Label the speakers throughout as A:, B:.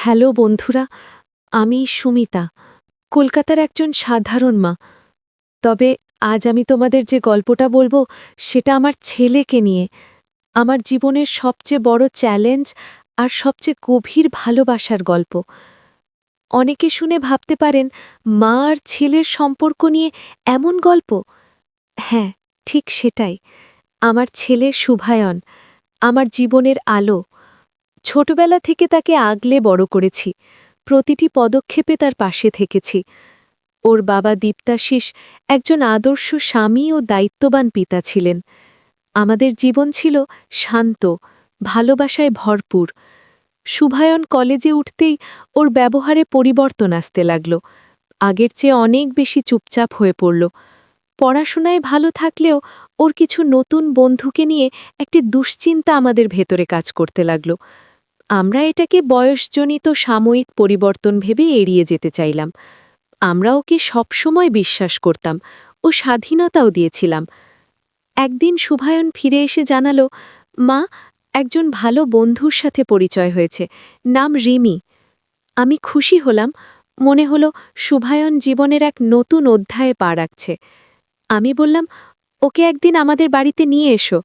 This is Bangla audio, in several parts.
A: হ্যালো বন্ধুরা, আমি সুমিতা, কলকাতার একজন সাধারণ মা। তবে আজ আমি তোমাদের যে গল্পটা বলবো সেটা আমার ছেলেকে নিয়ে, আমার জীবনের সবচেয়ে বড় চ্যালেঞ্জ আর সবচেয়ে গভীর ভালোবাসার গল্প। অনেকে শুনে ভাবতে পারেন মা আর ছেলের সম্পর্ক নিয়ে এমন গল্প। হ্যাঁ, ঠিক সেটাই। আমার ছেলে শুভায়ন, আমার জীবনের আলো। ছোটবেলা থেকে তাকে আগলে বড় করেছি, প্রতিটি পদক্ষেপে তার পাশে থেকেছি। ওর বাবা দীপ্তাশিস একজন আদর্শ স্বামী ও দায়িত্ববান পিতা ছিলেন। আমাদের জীবন ছিল শান্ত, ভালোবাসায় ভরপুর। শুভায়ন কলেজে উঠতেই ওর ব্যবহারে পরিবর্তন আসতে লাগল। আগের চেয়ে অনেক বেশি চুপচাপ হয়ে পড়ল। পড়াশোনায় ভালো থাকলেও ওর কিছু নতুন বন্ধুকে নিয়ে একটি দুশ্চিন্তা আমাদের ভেতরে কাজ করতে লাগল। আমরা এটাকে বয়সজনিত সাময়িক পরিবর্তন ভেবে এড়িয়ে যেতে চাইলাম। আমরা ওকে সবসময় বিশ্বাস করতাম ও স্বাধীনতাও দিয়েছিলাম। একদিন শুভায়ন ফিরে এসে জানালো, মা, একজন ভালো বন্ধুর সাথে পরিচয় হয়েছে, নাম রিমি। আমি খুশি হলাম, মনে হলো শুভায়ন জীবনের এক নতুন অধ্যায়ে পা রাখছে। আমি বললাম, ওকে একদিন আমাদের বাড়িতে নিয়ে এসো।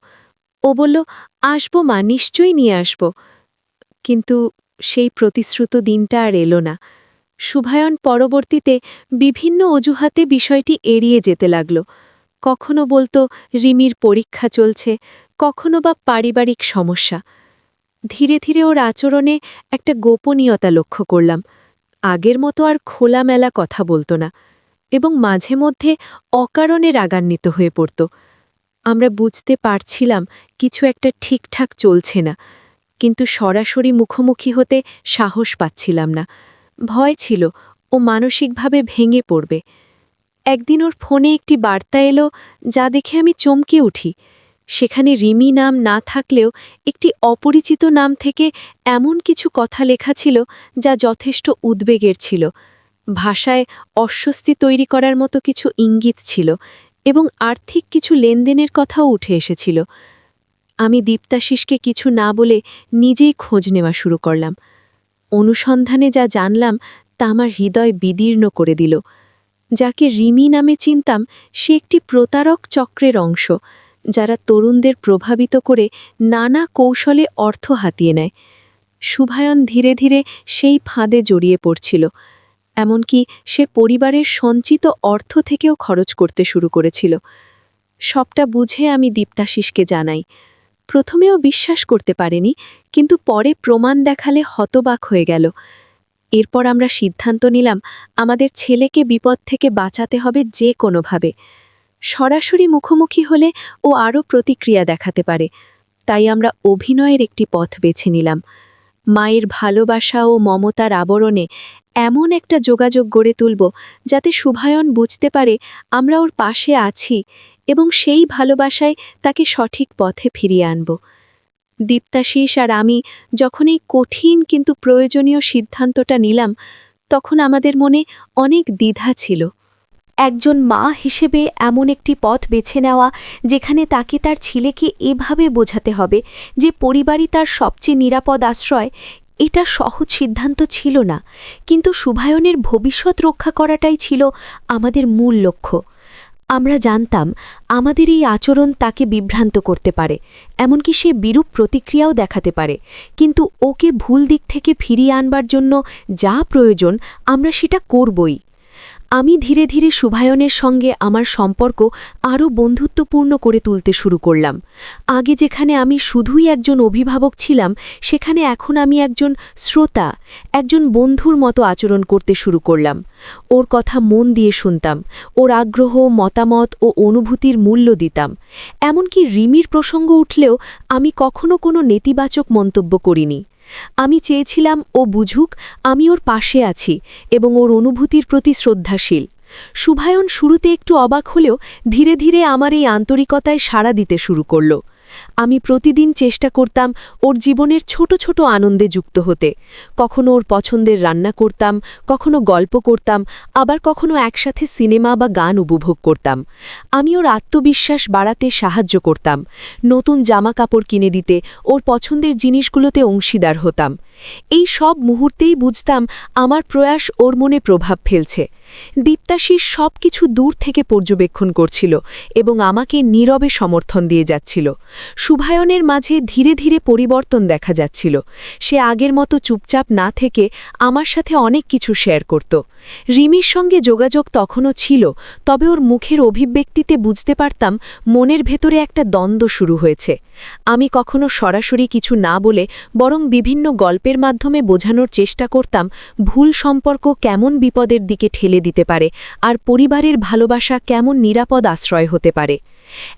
A: ও বলল, আসবো মা, নিশ্চয়ই নিয়ে আসব। কিন্তু সেই প্রতিশ্রুত দিনটা আর এলো না। শুভায়ন পরবর্তীতে বিভিন্ন অজুহাতে বিষয়টি এড়িয়ে যেতে লাগল। কখনো বলতো রিমির পরীক্ষা চলছে, কখনো বা পারিবারিক সমস্যা। ধীরে ধীরে ওর আচরণে একটা গোপনীয়তা লক্ষ্য করলাম। আগের মতো আর খোলামেলা কথা বলতো না এবং মাঝে মধ্যে অকারণে রাগান্বিত হয়ে পড়ত। আমরা বুঝতে পারছিলাম কিছু একটা ঠিকঠাক চলছে না, কিন্তু সরাসরি মুখোমুখি হতে সাহস পাচ্ছিলাম না। ভয় ছিল ও মানসিকভাবে ভেঙে পড়বে। একদিন ওর ফোনে একটি বার্তা এলো, যা দেখে আমি চমকে উঠি। সেখানে রিমি নাম না থাকলেও একটি অপরিচিত নাম থেকে এমন কিছু কথা লেখা ছিল যা যথেষ্ট উদ্বেগের ছিল। ভাষায় অস্বস্তি তৈরি করার মতো কিছু ইঙ্গিত ছিল এবং আর্থিক কিছু লেনদেনের কথাও উঠে এসেছিল। আমি দীপ্তাশিসকে কিছু না বলে নিজেই খোঁজ নেওয়া শুরু করলাম। অনুসন্ধানে যা জানলাম তা আমার হৃদয় বিদীর্ণ করে দিল। যাকে রিমি নামে চিনতাম সে একটি প্রতারক চক্রের অংশ, যারা তরুণদের প্রভাবিত করে নানা কৌশলে অর্থ হাতিয়ে নেয়। শুভায়ন ধীরে ধীরে সেই ফাঁদে জড়িয়ে পড়ছিল। এমনকি সে পরিবারের সঞ্চিত অর্থ থেকেও খরচ করতে শুরু করেছিল। সবটা বুঝে আমি দীপ্তাশিসকে জানাই। প্রথমেও বিশ্বাস করতে পারেনি, কিন্তু পরে প্রমাণ দেখালে হতবাক হয়ে গেল। এরপর আমরা সিদ্ধান্ত নিলাম আমাদের ছেলেকে বিপদ থেকে বাঁচাতে হবে যে কোনোভাবে। সরাসরি মুখোমুখি হলে ও আরও প্রতিক্রিয়া দেখাতে পারে, তাই আমরা অভিনয়ের একটি পথ বেছে নিলাম। মায়ের ভালোবাসা ও মমতার আবরণে এমন একটা যোগাযোগ গড়ে তুলব যাতে শুভায়ন বুঝতে পারে আমরা ওর পাশে আছি এবং সেই ভালোবাসায় তাকে সঠিক পথে ফিরিয়ে আনব। দীপ্তাশিস আর আমি যখন এই কঠিন কিন্তু প্রয়োজনীয় সিদ্ধান্তটা নিলাম, তখন আমাদের মনে অনেক দ্বিধা ছিল। একজন মা হিসেবে এমন একটি পথ বেছে নেওয়া যেখানে তাকে তার ছেলেকে এভাবে বোঝাতে হবে যে পরিবারই তার সবচেয়ে নিরাপদ আশ্রয়, এটা সহজ সিদ্ধান্ত ছিল না। কিন্তু শুভায়নের ভবিষ্যৎ রক্ষা করাটাই ছিল আমাদের মূল লক্ষ্য। আমরা জানতাম আমাদের এই আচরণ তাকে বিভ্রান্ত করতে পারে, এমনকি সে বিরূপ প্রতিক্রিয়াও দেখাতে পারে, কিন্তু ওকে ভুল দিক থেকে ফিরিয়ে আনবার জন্য যা প্রয়োজন আমরা সেটা করবই। আমি ধীরে ধীরে শুভায়নের সঙ্গে আমার সম্পর্ক আরও বন্ধুত্বপূর্ণ করে তুলতে শুরু করলাম। আগে যেখানে আমি শুধুই একজন অভিভাবক ছিলাম, সেখানে এখন আমি একজন শ্রোতা, একজন বন্ধুর মতো আচরণ করতে শুরু করলাম। ওর কথা মন দিয়ে শুনতাম, ওর আগ্রহ, মতামত ও অনুভূতির মূল্য দিতাম। এমনকি রিমির প্রসঙ্গ উঠলেও আমি কখনো কোনো নেতিবাচক মন্তব্য করিনি। আমি চেয়েছিলাম ও বুঝুক আমি ওর পাশে আছি এবং ওর অনুভূতির প্রতি শ্রদ্ধাশীল। শুভায়ন শুরুতে একটু অবাক হলেও ধীরে ধীরে আমার এই আন্তরিকতায় সাড়া দিতে শুরু করল। আমি প্রতিদিন চেষ্টা করতাম ওর জীবনের ছোট ছোট আনন্দে যুক্ত হতে। কখনো ওর পছন্দের রান্না করতাম, কখনো গল্প করতাম, আবার কখনো একসাথে সিনেমা বা গান উপভোগ করতাম। আমি ওর আত্মবিশ্বাস বাড়াতে সাহায্য করতাম, নতুন জামা কাপড় কিনে দিতে, ওর পছন্দের জিনিসগুলোতে অংশীদার হতাম। এই সব মুহূর্তেই বুঝতাম আমার প্রয়াস ওর মনে প্রভাব ফেলছে। দীপ্তাশিস সব কিছু দূর থেকে পর্যবেক্ষণ করছিল এবং আমাকে নীরবে সমর্থন দিয়ে যাচ্ছিল। শুভায়নের মাঝে ধীরে ধীরে পরিবর্তন দেখা যাচ্ছিল। সে আগের মতো চুপচাপ না থেকে আমার সাথে অনেক কিছু শেয়ার করত। রিমির সঙ্গে যোগাযোগ তখনও ছিল, তবে ওর মুখের অভিব্যক্তিতে বুঝতে পারতাম মনের ভেতরে একটা দ্বন্দ্ব শুরু হয়েছে। আমি কখনো সরাসরি কিছু না বলে বরং বিভিন্ন গল্পের মাধ্যমে বোঝানোর চেষ্টা করতাম ভুল সম্পর্ক কেমন বিপদের দিকে ঠেলে দিতে পারে আর পরিবারের ভালোবাসা কেমন নিরাপদ আশ্রয় হতে পারে।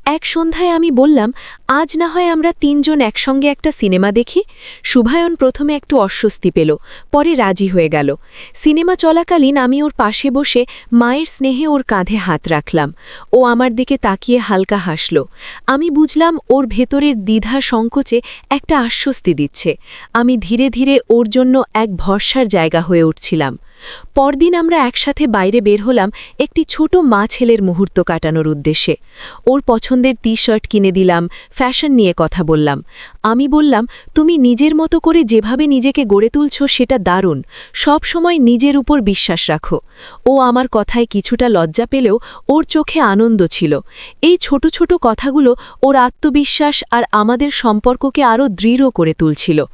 A: এক সন্ধ্যায় আমি বললাম, আজ না হয় আমরা তিনজন একসঙ্গে একটা সিনেমা দেখি। শুভায়ন প্রথমে একটু অস্বস্তি পেল, পরে রাজি হয়ে গেল। সিনেমা চলাকালীন আমি ওর পাশে বসে মায়ের স্নেহে ওর কাঁধে হাত রাখলাম। ও আমার দিকে তাকিয়ে হালকা হাসল। আমি বুঝলাম ওর ভেতরের দ্বিধা সংকোচে একটা আশ্বস্তি দিচ্ছে। আমি ধীরে ধীরে ওর জন্য এক ভরসার জায়গা হয়ে উঠছিলাম। পরদিন আমরা একসাথে বাইরে বের হলাম একটি ছোট মা ছেলের মুহূর্ত কাটানোর উদ্দেশ্যে। ওর পছন্দের টি-শার্ট কিনে দিলাম, ফ্যাশন নিয়ে কথা বললাম। আমি বললাম, তুমি নিজের মতো করে যেভাবে নিজেকে গড়ে তুলছ সেটা দারুণ, সব সময় নিজের উপর বিশ্বাস রাখো। ও আমার কথায় কিছুটা লজ্জা পেলেও ওর চোখে আনন্দ ছিল। এই ছোট ছোট কথাগুলো ওর আত্মবিশ্বাস আর আমাদের সম্পর্ককে আরও দৃঢ় করে তুলছিল।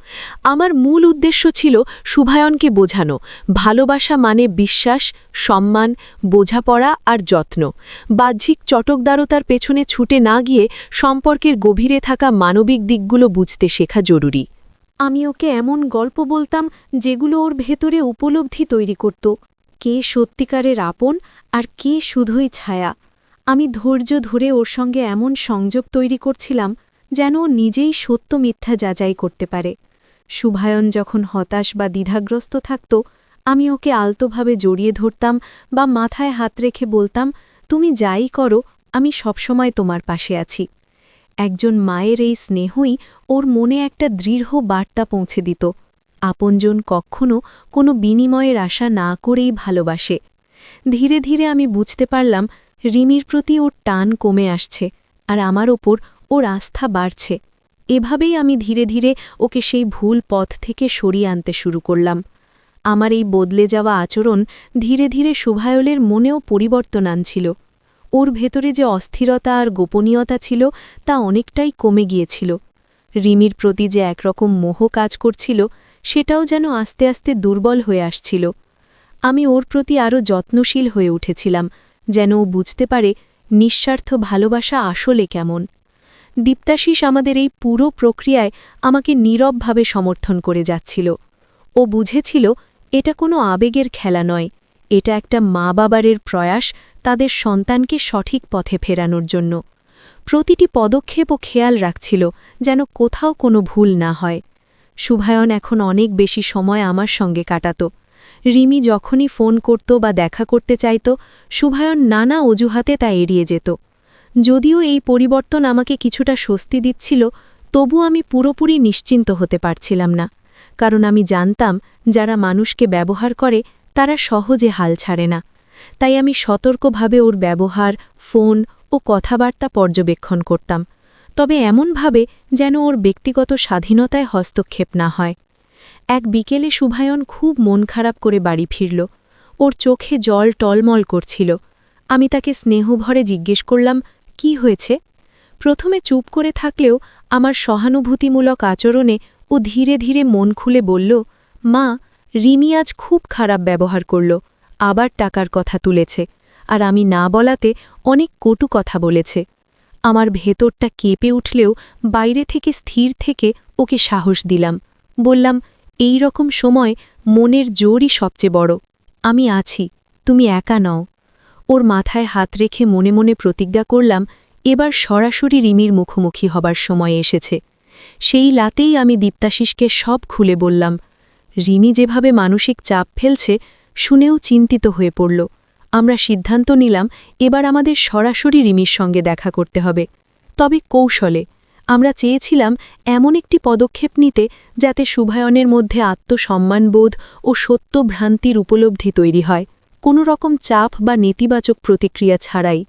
A: আমার মূল উদ্দেশ্য ছিল শুভায়নকে বোঝানো, ভালোবাসা মানে বিশ্বাস, সম্মান, বোঝাপড়া আর যত্ন। বাহ্যিক চটকদারতার পেছনে ছুটে না গিয়ে সম্পর্কের গভীরে থাকা মানবিক দিকগুলো বুঝতে শেখা জরুরি। আমি ওকে এমন গল্প বলতাম যেগুলো ওর ভেতরে উপলব্ধি তৈরি করত, কে সত্যিকারের আপন আর কে শুধুই ছায়া। আমি ধৈর্য ধরে ওর সঙ্গে এমন সংযোগ তৈরি করছিলাম যেন ও নিজেই সত্য মিথ্যা যাচাই করতে পারে। শুভায়ন যখন হতাশ বা দ্বিধাগ্রস্ত থাকত, আমি ওকে আলতোভাবে জড়িয়ে ধরতাম বা মাথায় হাত রেখে বলতাম, তুমি যাই করো, আমি সবসময় তোমার পাশে আছি। একজন মায়ের এই স্নেহই ওর মনে একটা দৃঢ় বার্তা পৌঁছে দিত, আপনজন কখনো কোনো বিনিময়ের আশা না করেই ভালোবাসে। ধীরে ধীরে আমি বুঝতে পারলাম রিমির প্রতি ওর টান কমে আসছে আর আমার ওপর ওর আস্থা বাড়ছে। এভাবেই আমি ধীরে ধীরে ওকে সেই ভুল পথ থেকে সরিয়ে আনতে শুরু করলাম। আমার এই বদলে যাওয়া আচরণ ধীরে ধীরে শুভায়নের মনেও পরিবর্তন আনছিল। ওর ভেতরে যে অস্থিরতা আর গোপনীয়তা ছিল তা অনেকটাই কমে গিয়েছিল। রিমির প্রতি যে একরকম মোহ কাজ করছিল সেটাও যেন আস্তে আস্তে দুর্বল হয়ে আসছিল। আমি ওর প্রতি আরও যত্নশীল হয়ে উঠেছিলাম, যেন ও বুঝতে পারে নিঃস্বার্থ ভালোবাসা আসলে কেমন। দীপ্তাশিস আমাদের এই পুরো প্রক্রিয়ায় আমাকে নীরবভাবে সমর্থন করে যাচ্ছিল। ও বুঝেছিল এটা কোনো আবেগের খেলা নয়, এটা একটা মা-বাবারের প্রয়াস তাদের সন্তানকে সঠিক পথে ফেরানোর জন্য। প্রতিটি পদক্ষেপ ও খেয়াল রাখছিল যেন কোথাও কোনো ভুল না হয়। শুভায়ন এখন অনেক বেশি সময় আমার সঙ্গে কাটাত। রিমি যখনই ফোন করত বা দেখা করতে চাইত, শুভায়ন নানা অজুহাতে তা এড়িয়ে যেত। যদিও এই পরিবর্তন আমাকে কিছুটা স্বস্তি দিচ্ছিল, তবু আমি পুরোপুরি নিশ্চিন্ত হতে পারছিলাম না, কারণ আমি জানতাম যারা মানুষকে ব্যবহার করে তারা সহজে হাল ছাড়ে না। তাই আমি সতর্কভাবে ওর ব্যবহার, ফোন ও কথাবার্তা পর্যবেক্ষণ করতাম, তবে এমনভাবে যেন ওর ব্যক্তিগত স্বাধীনতায় হস্তক্ষেপ না হয়। এক বিকেলে শুভায়ন খুব মন খারাপ করে বাড়ি ফিরল। ওর চোখে জল টলমল করছিল। আমি তাকে স্নেহভরে জিজ্ঞেস করলাম, কি হয়েছে? প্রথমে চুপ করে থাকলেও আমার সহানুভূতিমূলক আচরণে ও ধীরে ধীরে মন খুলে বলল, মা, রিমি আজ খুব খারাপ ব্যবহার করল, আবার টাকার কথা তুলেছে, আর আমি না বলাতে অনেক কটু কথা বলেছে। আমার ভেতরটা কেঁপে উঠলেও বাইরে থেকে স্থির থেকে ওকে সাহস দিলাম। বললাম, এই রকম সময় মনের জোরই সবচেয়ে বড়। আমি আছি, তুমি একা নও। ওর মাথায় হাত রেখে মনে মনে প্রতিজ্ঞা করলাম, এবার সরাসরি রিমির মুখোমুখি হবার সময় এসেছে। সেই রাতেই আমি দীপ্তাশিসকে সব খুলে বললাম। রিমি যেভাবে মানসিক চাপ ফেলছে শুনেও চিন্তিত হয়ে পড়ল। আমরা সিদ্ধান্ত নিলাম এবার আমাদের সরাসরি রিমির সঙ্গে দেখা করতে হবে, তবে কৌশলে।
B: আমরা চেয়েছিলাম এমন একটি পদক্ষেপ নিতে যাতে শুভায়নের মধ্যে আত্মসম্মানবোধ ও সত্যভ্রান্তির উপলব্ধি তৈরি হয়, কোনো রকম চাপ বা নেতিবাচক প্রতিক্রিয়া ছাড়াই।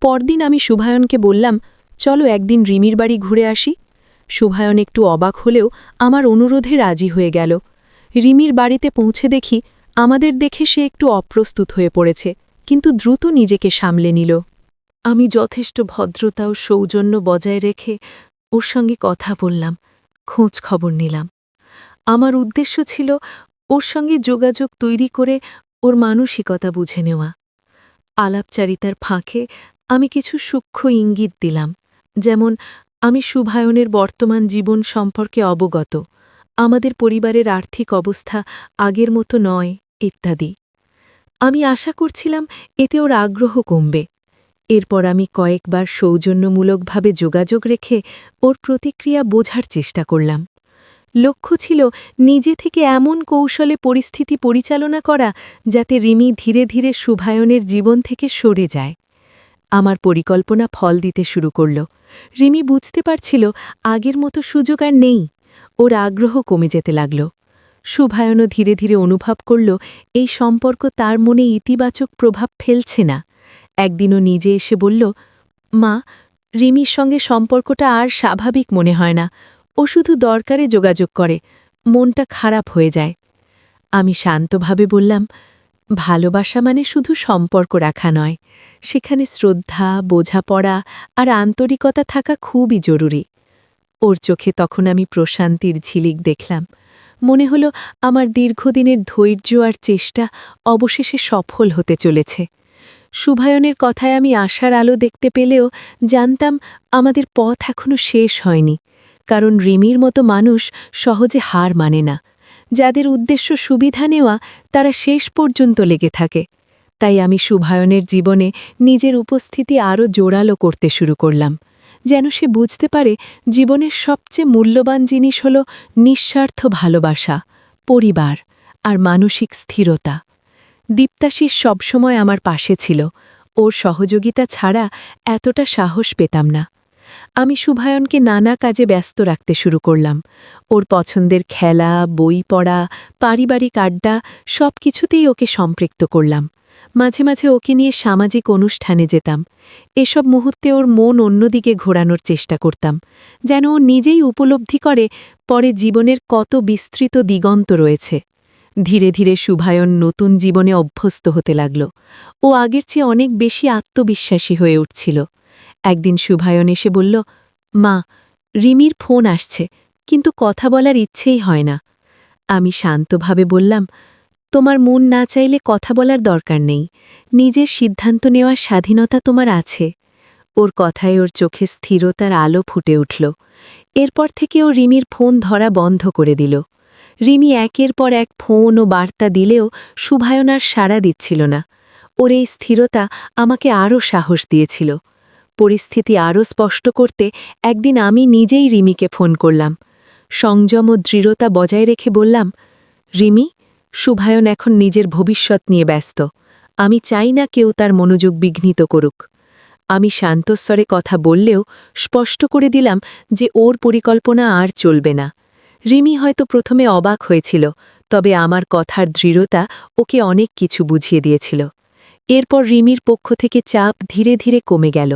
B: পরদিন আমি শুভায়নকে বললাম, চলো একদিন রিমির বাড়ি ঘুরে আসি। শুভায়ন একটু অবাক হলেও আমার অনুরোধে রাজি হয়ে গেল। রিমির বাড়িতে পৌঁছে দেখি আমাদের দেখে সে একটু অপ্রস্তুত হয়ে পড়েছে, কিন্তু দ্রুত নিজেকে সামলে নিল।
A: আমি যথেষ্ট ভদ্রতা ও সৌজন্য বজায় রেখে ওর সঙ্গে কথা বললাম, খোঁজ খবর নিলাম। আমার উদ্দেশ্য ছিল ওর সঙ্গে যোগাযোগ তৈরি করে ওর মানসিকতা বুঝে নেওয়া। আলাপচারিতার ফাঁকে আমি কিছু সূক্ষ্ম ইঙ্গিত দিলাম, যেমন আমি শুভায়নের বর্তমান জীবন সম্পর্কে অবগত, আমাদের পরিবারের আর্থিক অবস্থা আগের মতো নয় ইত্যাদি। আমি আশা করছিলাম এতে ওর আগ্রহ কমবে। এরপর আমি কয়েকবার সৌজন্যমূলকভাবে যোগাযোগ রেখে ওর প্রতিক্রিয়া বোঝার চেষ্টা করলাম। লক্ষ্য ছিল নিজে থেকে এমন কৌশলে পরিস্থিতি পরিচালনা করা যাতে রিমি ধীরে ধীরে শুভায়নের জীবন থেকে সরে যায়। আমার পরিকল্পনা ফল দিতে শুরু করল। রিমি বুঝতে পারছিল আগের মতো সুযোগ আর নেই, ওর আগ্রহ কমে যেতে লাগল। শুভায়নও ধীরে ধীরে অনুভব করল এই সম্পর্ক তার মনে ইতিবাচক প্রভাব ফেলছে না। একদিনও নিজে এসে বলল, মা, রিমির সঙ্গে সম্পর্কটা আর স্বাভাবিক মনে হয় না, ও শুধু দরকারে যোগাযোগ করে, মনটা খারাপ হয়ে যায়। আমি শান্তভাবে বললাম, ভালোবাসা মানে শুধু সম্পর্ক রাখা নয়, সেখানে শ্রদ্ধা, বোঝাপড়া আর আন্তরিকতা থাকা খুবই জরুরি। ওর চোখে তখন আমি প্রশান্তির ঝিলিক দেখলাম। মনে হলো আমার দীর্ঘদিনের ধৈর্য আর চেষ্টা অবশেষে সফল হতে চলেছে। শুভায়নের কথায় আমি আশার আলো দেখতে পেলেও জানতাম আমাদের পথ এখনো শেষ হয়নি, কারণ রিমির মতো মানুষ সহজে হার মানে না। যাদের উদ্দেশ্য সুবিধা নেওয়া, তারা শেষ পর্যন্ত লেগে থাকে। তাই আমি শুভায়নের জীবনে নিজের উপস্থিতি আরও জোরালো করতে শুরু করলাম, যেন সে বুঝতে পারে জীবনের সবচেয়ে মূল্যবান জিনিস হল নিঃস্বার্থ ভালোবাসা, পরিবার আর মানসিক স্থিরতা। দীপ্তাশিস সবসময় আমার পাশে ছিল, ওর সহযোগিতা ছাড়া এতটা সাহস পেতাম না। আমি শুভায়নকে নানা কাজে ব্যস্ত রাখতে শুরু করলাম। ওর পছন্দের খেলা, বই পড়া, পারিবারিক আড্ডা সব কিছুতেই ওকে সম্পৃক্ত করলাম। মাঝে মাঝে ওকে নিয়ে সামাজিক অনুষ্ঠানে যেতাম। এসব মুহূর্তে ওর মন অন্যদিকে ঘোরানোর চেষ্টা করতাম, যেন ও নিজেই উপলব্ধি করে পরে জীবনের কত বিস্তৃত দিগন্ত রয়েছে। ধীরে ধীরে শুভায়ন নতুন জীবনে অভ্যস্ত হতে লাগল। ও আগের চেয়ে অনেক বেশি আত্মবিশ্বাসী হয়ে উঠছিল। একদিন শুভায়ন এসে বলল, মা, রিমির ফোন আসছে, কিন্তু কথা বলার ইচ্ছেই হয় না। আমি শান্তভাবে বললাম, তোমার মন না চাইলে কথা বলার দরকার নেই, নিজের সিদ্ধান্ত নেওয়ার স্বাধীনতা তোমার আছে। ওর কথায় ওর চোখে স্থিরতার আলো ফুটে উঠল। এরপর থেকে ও রিমির ফোন ধরা বন্ধ করে দিল। রিমি একের পর এক ফোন ও বার্তা দিলেও শুভায়ন আর সাড়া দিচ্ছিল না। ওর এই স্থিরতা আমাকে আরও সাহস দিয়েছিল। পরিস্থিতি আরও স্পষ্ট করতে একদিন আমি নিজেই রিমিকে ফোন করলাম। সংযম ও দৃঢ়তা বজায় রেখে বললাম, রিমি, শুভায়ন এখন নিজের ভবিষ্যৎ নিয়ে ব্যস্ত। আমি চাই না কেউ তার মনোযোগ বিঘ্নিত করুক। আমি শান্তস্বরে কথা বললেও স্পষ্ট করে দিলাম যে ওর পরিকল্পনা আর চলবে না। রিমি হয়তো প্রথমে অবাক হয়েছিল, তবে আমার কথার দৃঢ়তা ওকে অনেক কিছু বুঝিয়ে দিয়েছিল। এরপর রিমির পক্ষ থেকে চাপ ধীরে ধীরে কমে গেল।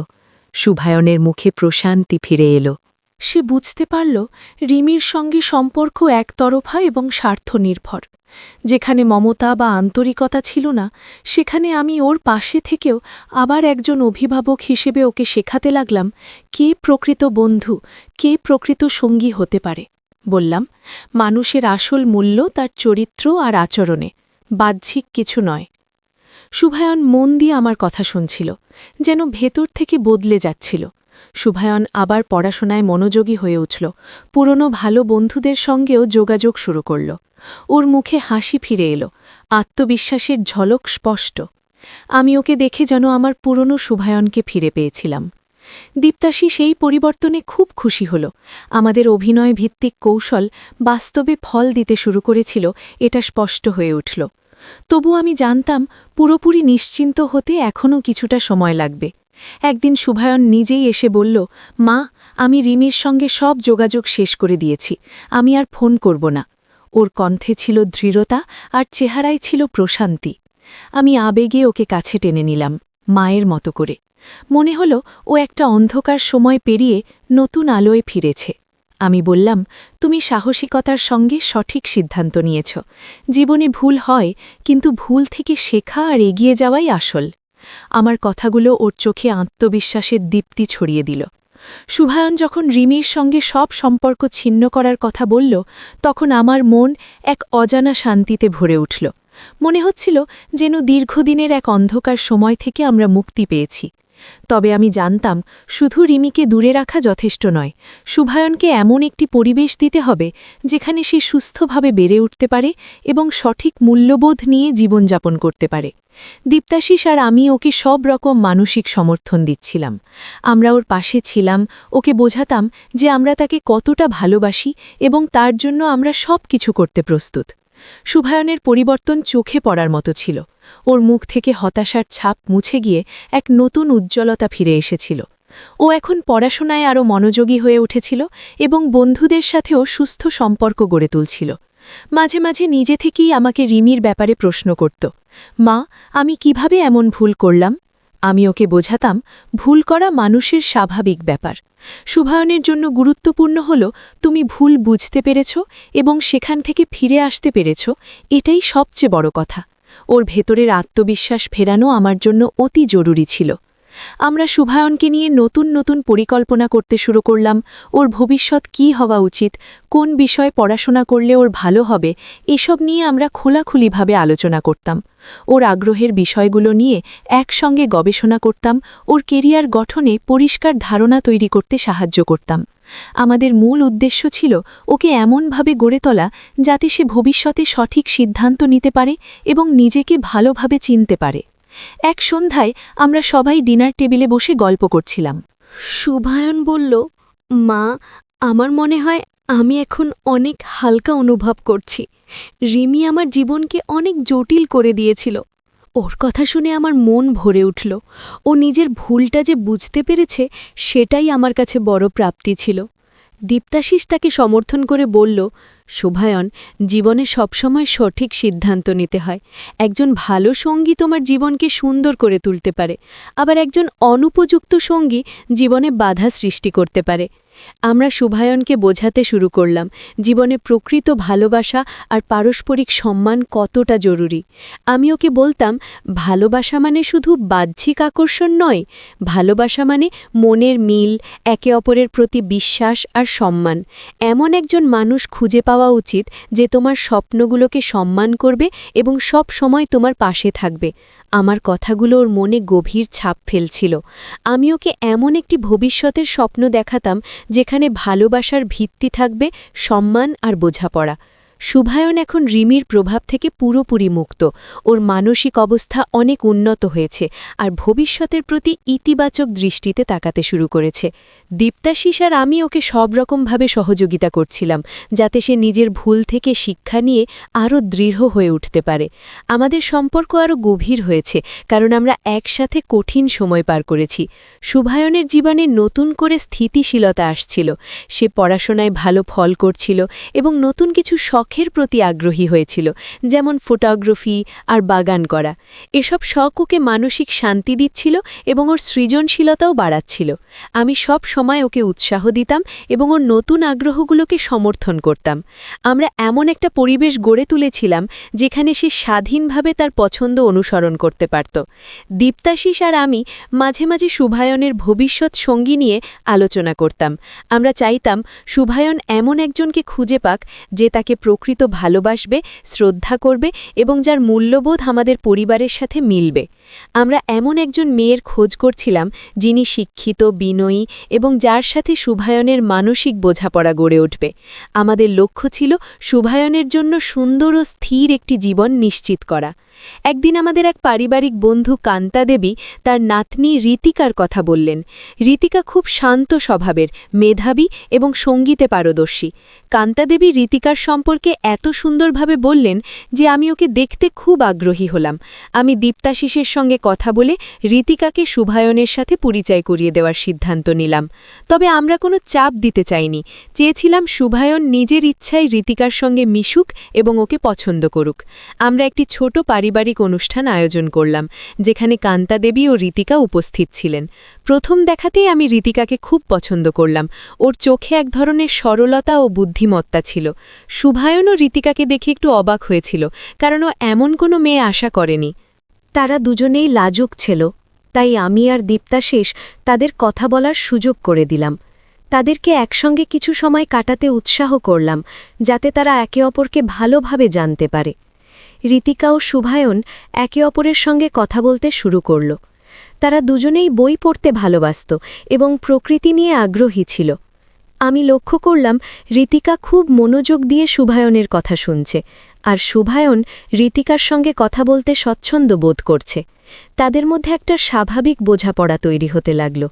A: শুভায়নের মুখে প্রশান্তি ফিরে এলো।
C: সে বুঝতে পারল রিমির সঙ্গে সম্পর্ক একতরফা এবং স্বার্থনির্ভর। যেখানে মমতা বা আন্তরিকতা ছিল না, সেখানে আমি ওর পাশে থেকেও আবার একজন অভিভাবক হিসেবে ওকে শেখাতে লাগলাম কে প্রকৃত বন্ধু, কে প্রকৃত সঙ্গী হতে পারে। বললাম, মানুষের আসল মূল্য তার চরিত্র আর আচরণে, বাহ্যিক কিছু নয়। শুভায়ন মন দিয়ে আমার কথা শুনছিল, যেন ভেতর থেকে বদলে যাচ্ছিল। শুভায়ন আবার পড়াশোনায় মনোযোগী হয়ে উঠল, পুরনো ভালো বন্ধুদের সঙ্গেও যোগাযোগ শুরু করল। ওর মুখে হাসি ফিরে এলো, আত্মবিশ্বাসের ঝলক স্পষ্ট। আমি ওকে দেখে যেন আমার পুরনো শুভায়নকে ফিরে পেয়েছিলাম। দীপ্তাশী সেই পরিবর্তনে খুব খুশি হল। আমাদের অভিনয় ভিত্তিক কৌশল বাস্তবে ফল দিতে শুরু করেছিল, এটা স্পষ্ট হয়ে উঠল। তবু আমি জানতাম পুরোপুরি নিশ্চিন্ত হতে এখনও কিছুটা সময় লাগবে। একদিন শুভায়ন নিজেই এসে বলল, মা, আমি রিমির সঙ্গে সব যোগাযোগ শেষ করে দিয়েছি, আমি আর ফোন করব না। ওর কণ্ঠে ছিল দৃঢ়তা আর চেহারায় ছিল প্রশান্তি। আমি আবেগে ওকে কাছে টেনে নিলাম, মায়ের মতো করে। মনে হল ও একটা অন্ধকার সময় পেরিয়ে নতুন আলোয় ফিরেছে। আমি বললাম, তুমি সাহসিকতার সঙ্গে সঠিক সিদ্ধান্ত নিয়েছ। জীবনে ভুল হয়, কিন্তু ভুল থেকে শেখা আর এগিয়ে যাওয়াই আসল। আমার কথাগুলো ওর চোখে আত্মবিশ্বাসের দীপ্তি ছড়িয়ে দিল। শুভায়ন যখন রিমির সঙ্গে সব সম্পর্ক ছিন্ন করার কথা বলল, তখন আমার মন এক অজানা শান্তিতে ভরে উঠল। মনে হচ্ছিল যেন দীর্ঘদিনের এক অন্ধকার সময় থেকে আমরা মুক্তি পেয়েছি। তবে আমি জানতাম, শুধু রিমিকে দূরে রাখা যথেষ্ট নয়। শুভায়নকে এমন একটি পরিবেশ দিতে হবে যেখানে সে সুস্থভাবে বেড়ে উঠতে পারে এবং সঠিক মূল্যবোধ নিয়ে জীবনযাপন করতে পারে। দীপ্তাশিস আর আমি ওকে সব রকম মানসিক সমর্থন দিচ্ছিলাম। আমরা ওর পাশে ছিলাম, ওকে বোঝাতাম যে আমরা তাকে কতটা ভালোবাসি এবং তার জন্য আমরা সব কিছু করতে প্রস্তুত। শুভায়নের পরিবর্তন চোখে পড়ার মতো ছিল। ওর মুখ থেকে হতাশার ছাপ মুছে গিয়ে এক নতুন উজ্জ্বলতা ফিরে এসেছিল। ও এখন পড়াশোনায় আরও মনোযোগী হয়ে উঠেছিল এবং বন্ধুদের সাথেও সুস্থ সম্পর্ক গড়ে তুলছিল। মাঝে মাঝে নিজে থেকেই আমাকে রিমির ব্যাপারে প্রশ্ন করত, মা, আমি কিভাবে এমন ভুল করলাম? আমি ওকে বোঝাতাম, ভুল করা মানুষের স্বাভাবিক ব্যাপার। শুভায়নের জন্য গুরুত্বপূর্ণ হল তুমি ভুল বুঝতে পেরেছ এবং সেখান থেকে ফিরে আসতে পেরেছ, এটাই সবচেয়ে বড় কথা। ওর ভেতরের আত্মবিশ্বাস ফেরানো আমার জন্য অতি জরুরি ছিল। আমরা শুভায়নকে নিয়ে নতুন নতুন পরিকল্পনা করতে শুরু করলাম। ওর ভবিষ্যৎ কী হওয়া উচিত, কোন বিষয়ে পড়াশোনা করলে ওর ভালো হবে, এসব নিয়ে আমরা খোলাখুলিভাবে আলোচনা করতাম। ওর আগ্রহের বিষয়গুলো নিয়ে একসঙ্গে গবেষণা করতাম, ওর কেরিয়ার গঠনে পরিষ্কার ধারণা তৈরি করতে সাহায্য করতাম। আমাদের মূল উদ্দেশ্য ছিল ওকে এমনভাবে গড়ে তোলা যাতে সে ভবিষ্যতে সঠিক সিদ্ধান্ত নিতে পারে এবং নিজেকে ভালোভাবে চিনতে পারে। এক সন্ধ্যায় আমরা সবাই ডিনার টেবিলে বসে গল্প করছিলাম।
A: শুভায়ন বলল, মা, আমার মনে হয় আমি এখন অনেক হালকা অনুভব করছি। রিমি আমার জীবনকে অনেক জটিল করে দিয়েছিল। ওর কথা শুনে আমার মন ভরে উঠল। ও নিজের ভুলটা যে বুঝতে পেরেছে, সেটাই আমার কাছে বড় প্রাপ্তি ছিল। দীপ্তাশিস তাকে সমর্থন করে বলল, শুভায়ন, জীবনে সবসময় সঠিক সিদ্ধান্ত নিতে হয়। একজন ভালো সঙ্গী তোমার জীবনকে সুন্দর করে তুলতে পারে, আবার একজন অনুপযুক্ত সঙ্গী জীবনে বাধা সৃষ্টি করতে পারে। আমরা শুভায়নকে বোঝাতে শুরু করলাম জীবনে প্রকৃত ভালোবাসা আর পারস্পরিক সম্মান কতটা জরুরি। আমি ওকে বলতাম, ভালোবাসা মানে শুধু বাহ্যিক আকর্ষণ নয়, ভালোবাসা মানে মনের মিল, একে অপরের প্রতি বিশ্বাস আর সম্মান। এমন একজন মানুষ খুঁজে পাওয়া উচিত যে তোমার স্বপ্নগুলোকে সম্মান করবে এবং সব সময় তোমার পাশে থাকবে। আমার কথাগুলো ওর মনে গভীর ছাপ ফেলছিল। আমি ওকে এমন একটি ভবিষ্যতের স্বপ্ন দেখাতাম যেখানে ভালোবাসার ভিত্তি থাকবে সম্মান আর বোঝাপড়া। শুভায়ন এখন রিমির প্রভাব থেকে পুরোপুরি মুক্ত। ওর মানসিক অবস্থা অনেক উন্নত হয়েছে আর ভবিষ্যতের প্রতি ইতিবাচক দৃষ্টিতে তাকাতে শুরু করেছে। দীপ্তাশিস আর আমি ওকে সব রকমভাবে সহযোগিতা করছিলাম যাতে সে নিজের ভুল থেকে শিক্ষা নিয়ে আরও দৃঢ় হয়ে উঠতে পারে। আমাদের সম্পর্ক আরও গভীর হয়েছে কারণ আমরা একসাথে কঠিন সময় পার করেছি। শুভায়নের জীবনে নতুন করে স্থিতিশীলতা আসছিল। সে পড়াশোনায় ভালো ফল করছিল এবং নতুন কিছু শখের প্রতি আগ্রহী হয়েছিল, যেমন ফটোগ্রাফি আর বাগান করা। এসব শখ ওকে মানসিক শান্তি দিচ্ছিল এবং ওর সৃজনশীলতাও বাড়াচ্ছিল। আমি সব সময় ওকে উৎসাহ দিতাম এবং ওর নতুন আগ্রহগুলোকে সমর্থন করতাম। আমরা এমন একটা পরিবেশ গড়ে তুলেছিলাম যেখানে সে স্বাধীনভাবে তার পছন্দ অনুসরণ করতে পারত। দীপ্তাশিস আর আমি মাঝে মাঝে শুভায়নের ভবিষ্যৎ সঙ্গী নিয়ে আলোচনা করতাম। আমরা চাইতাম শুভায়ন এমন একজনকে খুঁজে পাক যে তাকে প্রকৃত ভালোবাসবে, শ্রদ্ধা করবে এবং যার মূল্যবোধ আমাদের পরিবারের সাথে মিলবে। আমরা এমন একজন মেয়ের খোঁজ করছিলাম যিনি শিক্ষিত, বিনয়ী এবং যার সাথে শুভায়নের মানসিক বোঝাপড়া গড়ে উঠবে। আমাদের লক্ষ্য ছিল শুভায়নের জন্য সুন্দর ও স্থির একটি জীবন নিশ্চিত করা। একদিন আমাদের এক পারিবারিক বন্ধু কান্তা দেবী তার নাতনি ঋতিকার কথা বললেন। ঋতিকা খুব শান্ত স্বভাবের, মেধাবী এবং সঙ্গীতে পারদর্শী। কান্তা দেবী ঋতিকার সম্পর্কে
B: আমাকে এত সুন্দরভাবে বললেন যে আমি ওকে দেখতে খুব আগ্রহী হলাম। আমি দীপ্তাশিসের সঙ্গে কথা বলে ঋতিকাকে শুভায়নের সাথে পরিচয় করিয়ে দেওয়ার সিদ্ধান্ত নিলাম। তবে আমরা কোনো চাপ দিতে চাইনি, চেয়েছিলাম শুভায়ন নিজের ইচ্ছায় ঋতিকার সঙ্গে মিশুক এবং ওকে পছন্দ করুক। আমরা একটি ছোট পারিবারিক অনুষ্ঠান আয়োজন করলাম, যেখানে কান্তা দেবী ও ঋতিকা উপস্থিত ছিলেন। প্রথম দেখাতেই আমি ঋতিকাকে খুব পছন্দ করলাম। ওর চোখে এক ধরনের সরলতা ও বুদ্ধিমত্তা ছিল। শুভায়নও ঋতিকাকে দেখে একটু অবাক হয়েছিল, কারণ ও এমন কোনো মেয়ে আশা করেনি।
A: তারা দুজনেই লাজুক ছিল, তাই আমি আর দীপ্তাশিস তাদের কথা বলার সুযোগ করে দিলাম। তাদেরকে একসঙ্গে কিছু সময় কাটাতে উৎসাহ করলাম, যাতে তারা একে অপরকে ভালোভাবে জানতে পারে। ঋতিকা ও শুভায়ন একে অপরের সঙ্গে কথা বলতে শুরু করল। তারা দুজনেই বই পড়তে ভালোবাসত এবং প্রকৃতি নিয়ে আগ্রহী ছিল। আমি লক্ষ্য করলাম ঋতিকা খুব মনোযোগ দিয়ে শুভায়নের কথা শুনছে, আর শুভায়ন ঋতিকার সঙ্গে কথা বলতে স্বচ্ছন্দ বোধ করছে। তাদের মধ্যে একটা স্বাভাবিক বোঝাপড়া তৈরি হতে লাগল।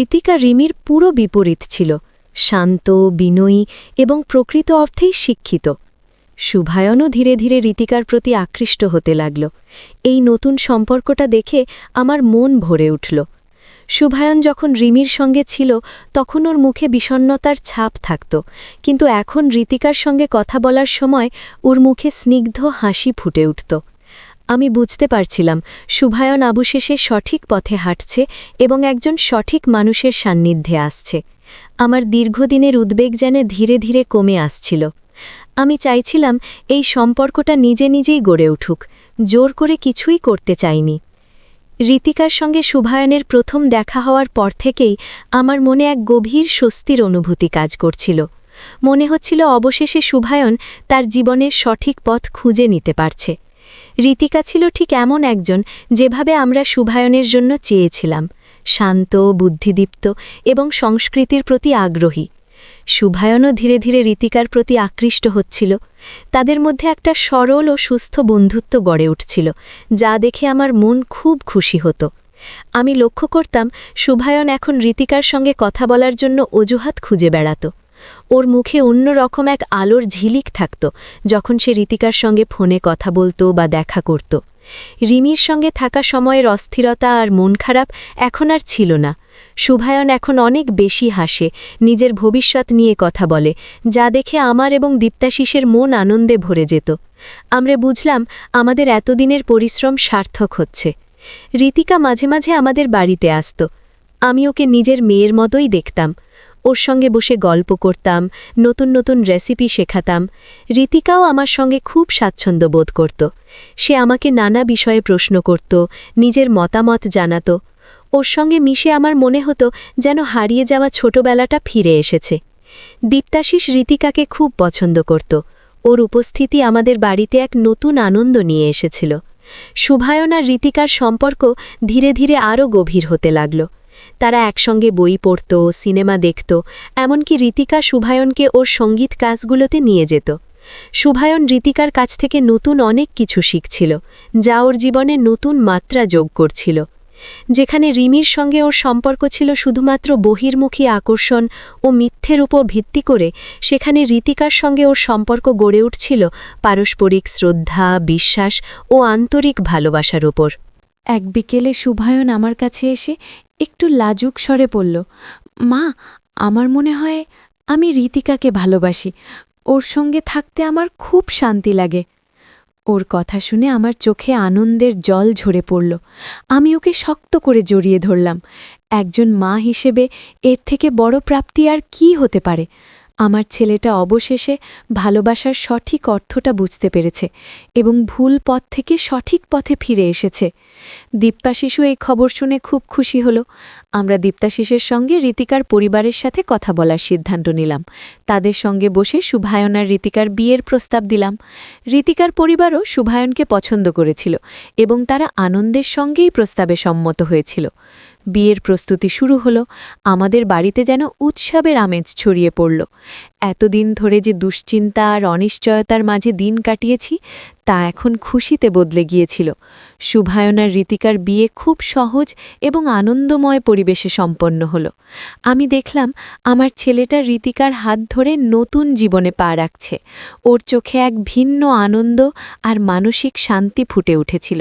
A: ঋতিকা রিমির পুরো বিপরীত ছিল, শান্ত, বিনয়ী এবং প্রকৃত অর্থেই শিক্ষিত। শুভায়নও ধীরে ধীরে ঋতিকার প্রতি আকৃষ্ট হতে লাগল। এই নতুন সম্পর্কটা দেখে আমার মন ভরে উঠল। শুভায়ন যখন রিমির সঙ্গে ছিল তখন ওর মুখে বিষণ্ণতার ছাপ থাকত, কিন্তু এখন ঋতিকার সঙ্গে কথা বলার সময় ওর মুখে স্নিগ্ধ হাসি ফুটে উঠত। আমি বুঝতে পারছিলাম শুভায়ন অবশেষে সঠিক পথে হাঁটছে এবং একজন সঠিক মানুষের সান্নিধ্যে আসছে। আমার দীর্ঘদিনের উদ্বেগ যেন ধীরে ধীরে কমে আসছিল। আমি চাইছিলাম এই সম্পর্কটা নিজে নিজেই গড়ে উঠুক, জোর করে কিছুই করতে চাইনি। ঋতিকার সঙ্গে শুভায়নের প্রথম দেখা হওয়ার পর থেকেই আমার মনে এক গভীর স্বস্তির অনুভূতি কাজ করছিল। মনে হচ্ছিল অবশেষে শুভায়ন তার জীবনের সঠিক পথ খুঁজে নিতে পারছে। ঋতিকা ছিল ঠিক এমন একজন যেভাবে আমরা শুভায়নের জন্য চেয়েছিলাম, শান্ত, বুদ্ধিদীপ্ত এবং সংস্কৃতির প্রতি আগ্রহী। শুভায়নও ধীরে ধীরে ঋতিকার প্রতি আকৃষ্ট হচ্ছিল। তাদের মধ্যে একটা সরল ও সুস্থ বন্ধুত্ব গড়ে উঠছিল, যা দেখে আমার মন খুব খুশি হতো। আমি লক্ষ্য করতাম শুভায়ন এখন ঋতিকার সঙ্গে কথা বলার জন্য অজুহাত খুঁজে বেড়াত। ওর মুখে অন্য রকম এক আলোর ঝিলিক থাকত যখন সে ঋতিকার সঙ্গে ফোনে কথা বলত বা দেখা করত। রিমির সঙ্গে থাকা সময়ের অস্থিরতা আর মন খারাপ এখন আর ছিল না। শুভায়ন এখন অনেক বেশি হাসে, নিজের ভবিষ্যৎ নিয়ে কথা বলে, যা দেখে আমার এবং দীপ্তাশিসের মন আনন্দে ভরে যেত। আমরা বুঝলাম আমাদের এতদিনের পরিশ্রম সার্থক হচ্ছে। ঋতিকা মাঝে মাঝে আমাদের বাড়িতে আসত। আমি ওকে নিজের মেয়ের মতোই দেখতাম। ওর সঙ্গে বসে গল্প করতাম, নতুন নতুন রেসিপি শেখাতাম। ঋতিকাও আমার সঙ্গে খুব স্বাচ্ছন্দ্য বোধ করত। সে আমাকে নানা বিষয়ে প্রশ্ন করত, নিজের মতামত জানাত। ওর সঙ্গে মিশে আমার মনে হতো যেন হারিয়ে যাওয়া ছোটবেলাটা ফিরে এসেছে। দীপ্তাশিস ঋতিকাকে খুব পছন্দ করত। ওর উপস্থিতি আমাদের বাড়িতে এক নতুন আনন্দ নিয়ে এসেছিল। শুভায়ন আর ঋতিকার সম্পর্ক ধীরে ধীরে আরও গভীর হতে লাগল। তারা একসঙ্গে বই পড়ত, সিনেমা দেখত, এমনকি ঋতিকা শুভায়নকে ওর সঙ্গীত কাজগুলোতে নিয়ে যেত। শুভায়ন ঋতিকার কাছ থেকে নতুন অনেক কিছু শিখছিল, যা ওর জীবনে নতুন মাত্রা যোগ করছিল। যেখানে রিমির সঙ্গে ওর সম্পর্ক ছিল শুধুমাত্র বহির্মুখী আকর্ষণ ও মিথ্যের উপর ভিত্তি করে, সেখানে ঋতিকার সঙ্গে ওর সম্পর্ক গড়ে উঠছিল পারস্পরিক শ্রদ্ধা, বিশ্বাস ও আন্তরিক ভালোবাসার উপর।
C: এক বিকেলে শুভায়ন আমার কাছে এসে একটু লাজুক স্বরে বলল, মা, আমার মনে হয় আমি ঋতিকাকে ভালোবাসি। ওর সঙ্গে থাকতে আমার খুব শান্তি লাগে। ওর কথা শুনে আমার চোখে আনন্দের জল ঝরে পড়ল। আমি ওকে শক্ত করে জড়িয়ে ধরলাম। একজন মা হিসেবে এর থেকে বড় প্রাপ্তি আর কি হতে পারে? আমার ছেলেটা অবশেষে ভালোবাসার সঠিক অর্থটা বুঝতে পেরেছে এবং ভুল পথ থেকে সঠিক পথে ফিরে এসেছে। দীপ্তাশিসু এই খবর শুনে খুব খুশি হল। আমরা দীপ্তাশিসের সঙ্গে ঋতিকার পরিবারের সাথে কথা বলার সিদ্ধান্ত নিলাম। তাদের সঙ্গে বসে শুভায়ন আর ঋতিকার বিয়ের প্রস্তাব দিলাম। ঋতিকার পরিবারও শুভায়নকে পছন্দ করেছিল এবং তারা আনন্দের সঙ্গেই প্রস্তাবে সম্মত হয়েছিল। বিয়ের প্রস্তুতি শুরু হলো। আমাদের বাড়িতে যেন উৎসবের আমেজ ছড়িয়ে পড়ল।
A: এতদিন ধরে যে দুশ্চিন্তা আর অনিশ্চয়তার মাঝে দিন কাটিয়েছি তা এখন খুশিতে বদলে গিয়েছিল। শুভায়ন আর ঋতিকার বিয়ে খুব সহজ এবং আনন্দময় পরিবেশে সম্পন্ন হল। আমি দেখলাম আমার ছেলেটা ঋতিকার হাত ধরে নতুন জীবনে পা রাখছে। ওর চোখে এক ভিন্ন আনন্দ আর মানসিক শান্তি ফুটে উঠেছিল।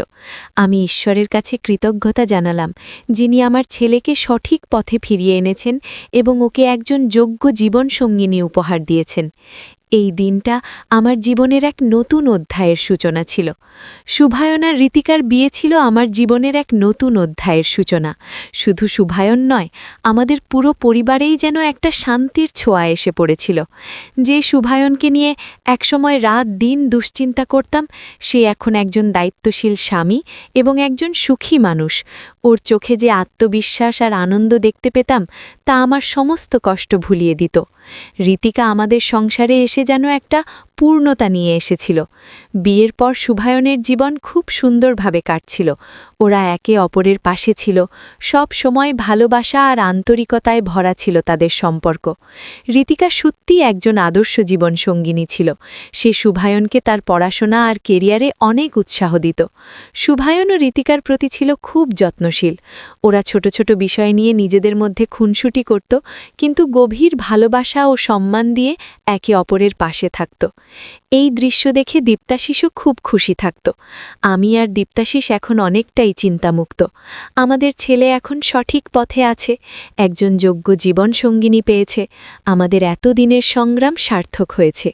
A: আমি ঈশ্বরের কাছে কৃতজ্ঞতা জানালাম, যিনি আমার ছেলেকে সঠিক পথে ফিরিয়ে এনেছেন এবং ওকে একজন যোগ্য জীবনসঙ্গিনী উপহার দিয়েছেন। এই দিনটা আমার জীবনের এক নতুন অধ্যায়ের সূচনা ছিল। শুভায়ন আর ঋতিকার বিয়ে ছিল আমার জীবনের এক নতুন অধ্যায়ের সূচনা। শুধু শুভায়ন নয়, আমাদের পুরো পরিবারেই যেন একটা শান্তির ছোঁয়া এসে পড়েছিল। যে শুভায়নকে নিয়ে একসময় রাত দিন দুশ্চিন্তা করতাম, সে এখন একজন দায়িত্বশীল স্বামী এবং একজন সুখী মানুষ। ওর চোখে যে আত্মবিশ্বাস আর আনন্দ দেখতে পেতাম তা আমার সমস্ত কষ্ট ভুলিয়ে দিত। ঋতিকা আমাদের সংসারে এসে যেন একটা পূর্ণতা নিয়ে এসেছিল। বিয়ের পর শুভায়নের জীবন খুব সুন্দরভাবে কাটছিল। ওরা একে অপরের পাশে ছিল, সব সময় ভালোবাসা আর আন্তরিকতায় ভরা ছিল তাদের সম্পর্ক। ঋতিকা সত্যি একজন আদর্শ জীবনসঙ্গিনী ছিল। সে শুভায়নকে তার পড়াশোনা আর কেরিয়ারে অনেক উৎসাহ দিত। শুভায়ন ও ঋতিকার প্রতি ছিল খুব যত্নশীল। ওরা ছোট ছোট বিষয় নিয়ে নিজেদের মধ্যে খুনসুটি করত, কিন্তু গভীর ভালোবাসা ও সম্মান দিয়ে একে অপরের পাশে থাকত। এই দৃশ্য দেখে দীপ্তাশিসও খুব খুশি থাকত। আমি আর দীপ্তাশিস এখন অনেকটাই চিন্তামুক্ত। আমাদের ছেলে এখন সঠিক পথে আছে, একজন যোগ্য জীবনসঙ্গিনী পেয়েছে। আমাদের এতদিনের সংগ্রাম সার্থক হয়েছে।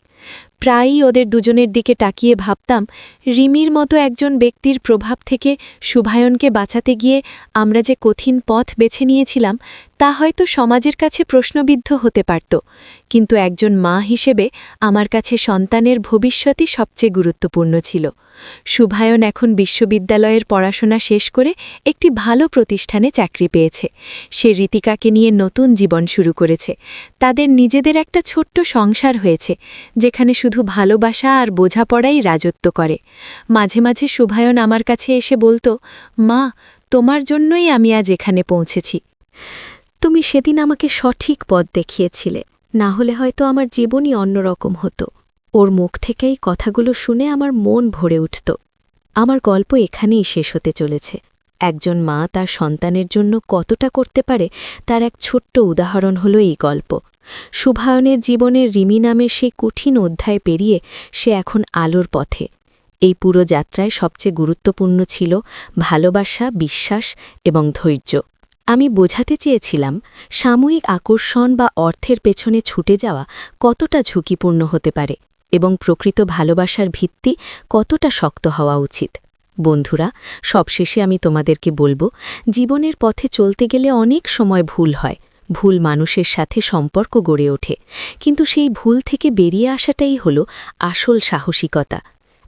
A: প্রায়ই ওদের দুজনের দিকে তাকিয়ে ভাবতাম, রিমির মতো একজন ব্যক্তির প্রভাব থেকে শুভায়নকে বাঁচাতে গিয়ে আমরা যে কঠিন পথ বেছে নিয়েছিলাম তা হয়তো সমাজের কাছে প্রশ্নবিদ্ধ হতে পারত, কিন্তু একজন মা হিসেবে আমার কাছে সন্তানের ভবিষ্যতই সবচেয়ে গুরুত্বপূর্ণ ছিল। শুভায়ন এখন বিশ্ববিদ্যালয়ের পড়াশোনা শেষ করে একটি ভালো প্রতিষ্ঠানে চাকরি পেয়েছে। সে ঋতিকাকে নিয়ে নতুন জীবন শুরু করেছে। তাদের নিজেদের একটা ছোট্ট সংসার হয়েছে, যেখানে শুধু ভালোবাসা আর বোঝাপড়াই রাজত্ব করে। মাঝে মাঝে শুভায়ন আমার কাছে এসে বলতো, মা, তোমার জন্যই আমি আজ এখানে পৌঁছেছি।
B: তুমি সেদিন আমাকে সঠিক পথ দেখিয়েছিলে, না হলে হয়তো আমার জীবনই অন্যরকম হতো। ওর মুখ থেকেই কথাগুলো শুনে আমার মন ভরে উঠত। আমার গল্প এখানেই শেষ হতে চলেছে। একজন মা তার সন্তানের জন্য কতটা করতে পারে তার এক ছোট্ট উদাহরণ হলো এই গল্প। শুভায়নের জীবনের রিমি নামের সেই কঠিন অধ্যায় পেরিয়ে সে এখন আলোর পথে। এই পুরো যাত্রায় সবচেয়ে গুরুত্বপূর্ণ ছিল ভালোবাসা, বিশ্বাস এবং ধৈর্য। আমি বোঝাতে চেয়েছিলাম সাময়িক আকর্ষণ বা অর্থের পেছনে ছুটে যাওয়া কতটা ঝুঁকিপূর্ণ হতে পারে এবং প্রকৃত ভালোবাসার ভিত্তি কতটা শক্ত হওয়া উচিত। বন্ধুরা, সবশেষে আমি তোমাদেরকে বলবো, জীবনের পথে চলতে গেলে অনেক সময় ভুল হয়। ভুল মানুষের সাথে সম্পর্ক গড়ে ওঠে, কিন্তু সেই ভুল থেকে বেরিয়ে আসাটাই হলো আসল সাহসিকতা।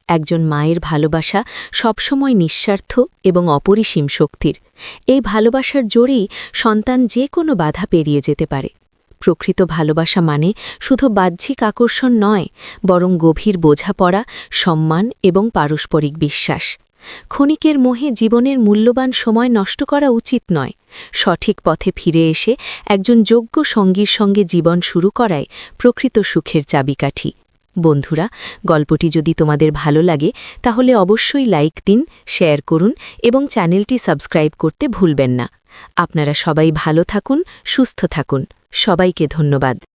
B: একজন মায়ের ভালোবাসা সবসময় নিঃস্বার্থ এবং অপরিসীম শক্তির। এই ভালোবাসার জোরেই সন্তান যে কোনো বাধা পেরিয়ে যেতে পারে। প্রকৃত ভালোবাসা মানে শুধু বাহ্যিক আকর্ষণ নয়, বরং গভীর বোঝাপড়া, সম্মান এবং পারস্পরিক বিশ্বাস। ক্ষণিকের মোহে জীবনের মূল্যবান সময় নষ্ট করা উচিত নয়। সঠিক পথে ফিরে এসে একজন যোগ্য সঙ্গীর সঙ্গে জীবন শুরু করাই প্রকৃত সুখের চাবিকাঠি। বন্ধুরা, গল্পটি যদি তোমাদের ভালো লাগে তাহলে অবশ্যই লাইক দিন, শেয়ার করুন এবং চ্যানেলটি সাবস্ক্রাইব করতে ভুলবেন না। আপনারা সবাই ভালো থাকুন, সুস্থ থাকুন। সবাইকে ধন্যবাদ।